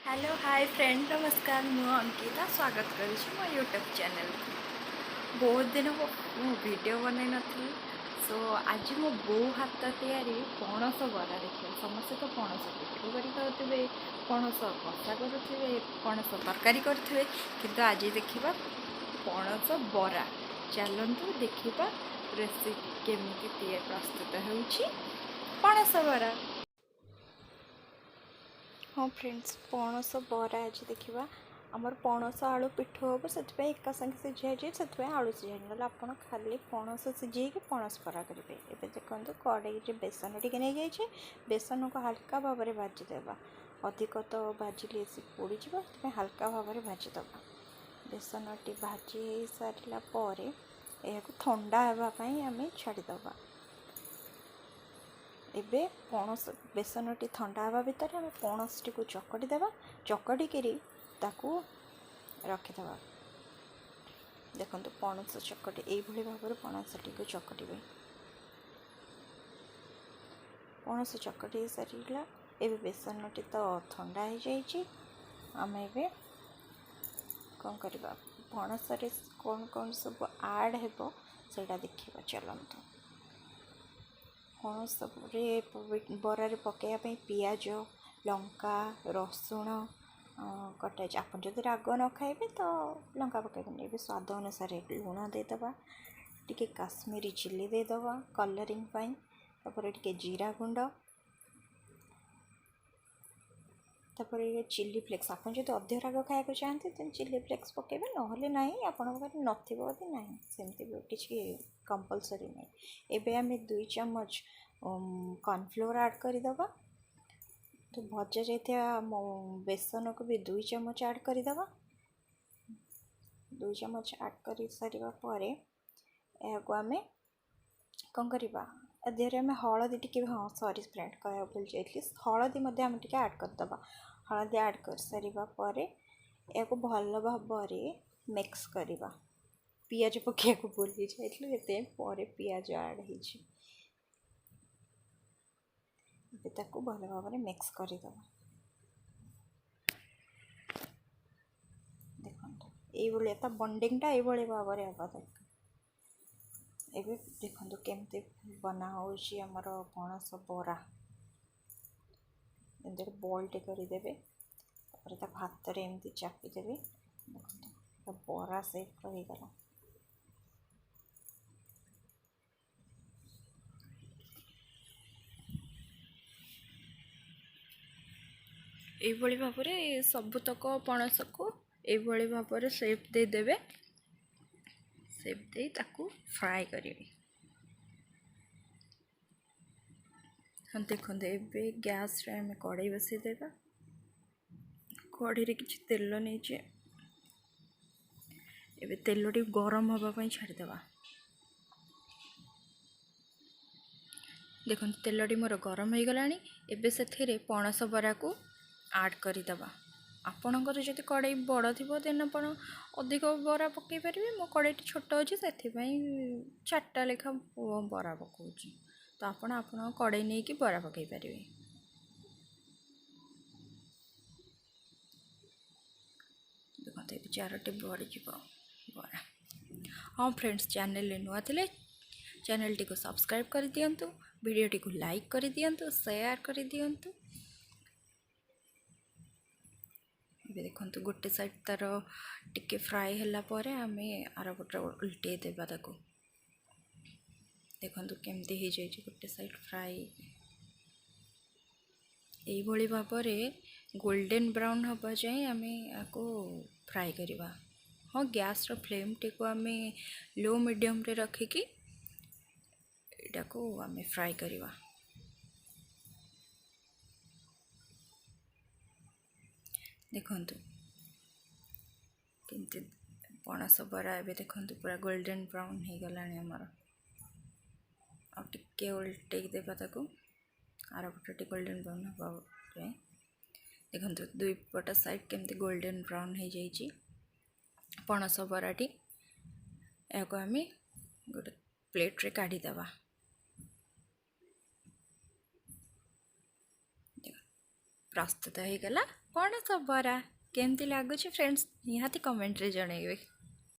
Hello hi friend नमस्कार मु अंकिता स्वागत करुँच मो यूट्यूब चैनल बहुत दिन हो वीडियो बनई नी सो आज मो बो हाथ तैयारी पणस बरा देखिए समस्ते तो पणस पिठू कर खाऊे पणस कषा करुवे पणस तरकारी करुवे किंतु आज देखा पणस बरा चलतु देखा रेसिपी केमी प्रस्तुत हो पणस बरा। हाँ फ्रेंड्स पणस बरा आज देखा आमर पणस आलू पिठू हम से एका संगे सिझाई से आलू सिझाई ना आप खाली पणस सिझे पणस बरा करेंगे। ये देखो कड़े बेसन टी नहीं जाइए बेसन को हल्का भाव में भाजीदेवा अधिक तो भाजिले सी पोड़ जाए हल्का भाव में भाजीदेवा बेसन टी भाजी सारापर यह ठंडा होगापाई आम छाड़ीदे। एबे पणस बेसन टी ठंडा हवा भितर आम पणस टी को चकटी देवा चकटिक रखीदे। देखो पणस चकटी यही भाव में पणस टी को चकटे पणस चकटी सारा एबे बेसन टी तो ठंडा हो जाइए आम ए कौन करवा पणस कौन कौन सब आड हो सेटा देखा चलतु। पणस बरारे पकड़ापी पिज लंका रसुण कटा आप जब राग न खाइबे तो लंका पकड़े ये स्वाद अनुसार लुण देदबा टी काश्मीरी चिली देदबा कलरिंग तापर टी जीरा गुंड तापर ये चिली फ्लेक्स आप जो अध राग खाया चाहते तो चिली फ्लेक्स पकेबे नहले ना आपण नथी ना सेमती किसी कंपलसरी नहीं। एबे आम 2 चम्मच कॉर्नफ्लोर ऐड करदे तो भजा जाइए बेसन को भी 2 चम्मच ऐड करदे 2 चम्मच ऐड कर सारापर यह आम कौन करवा देहरे आम हलदी टी हाँ सॉरी फ्रेंड कह भूल जाइए हलदी आम टी ऐड करदे हलदी ऐड कर सारापर यह भल भाव मिक्स करवा पियाज पकड़ भूली जाइए पर पियाज ऐड हो भल भाव में मिक्स करदे। देखो ये बंडिंगटा ये भाव में हवा दरकार। एबे देखो केमती बना होमर पणस बरा एमती बॉलटे करदेवे हाथ में एमती चापिदेवे देखो बरा सेप रहीगला। यही भाव में सबुतक पणस को यही भाव में सेप देदेवे सेप दे ताकू फ्राए करेंगे। हाँ देखो ये गैस रे आम कड़ाई बसईदेवा कड़े किसी तेल नहीं ए तेल टी गरम हाँपाई छाड़ीदे। देखो तेल टी मोर गरम हो गला एबे से पणस बरा को ऐड करदे। आपणकर जब कड़ाई बड़ थी देन आप अधिक बरा पकई पारे मो कड़ाई छोट अच्छे से 4टा लेखा बरा पकाऊँ तो आप कड़ाई नहीं कि बरा पकई पारे। देखते ये 4टी बढ़ बरा। हाँ फ्रेंड्स चैनल नुआ थे चैनल टी को सब्सक्राइब कर दियंतु वीडियो टी को लाइक कर दियंतु शेयर कर दियंतु। ये देखो गोटे साइड तार टिके फ्राए होला परे आमे आर पटे उल्टे देबा ताको देखो केमती हो जाए गोटे साइड फ्राए यही भाव में गोल्डन ब्राउन हवा जाए आम को फ्राए करवा। हाँ गैस रो फ्लेम टी को आम लो मीडियम रे रखिकी एटा को आम फ्राए करवा। देखंतु केमती पणस बरा ए देखो पूरा गोल्डन ब्राउन हो गला आमर आगे उल्टे देवा ताको आर पटे गोल्डन ब्राउन हवा देखो 2 पट साइड केमती गोल्डन ब्राउन हो जाइए पणस बराटी या आम गोटे प्लेट रे काढ़ीदेवा। प्रस्तुत हो गला पणस बरा केमती लगुच फ्रेंड्स निहाती कमेंट रे जनइबे।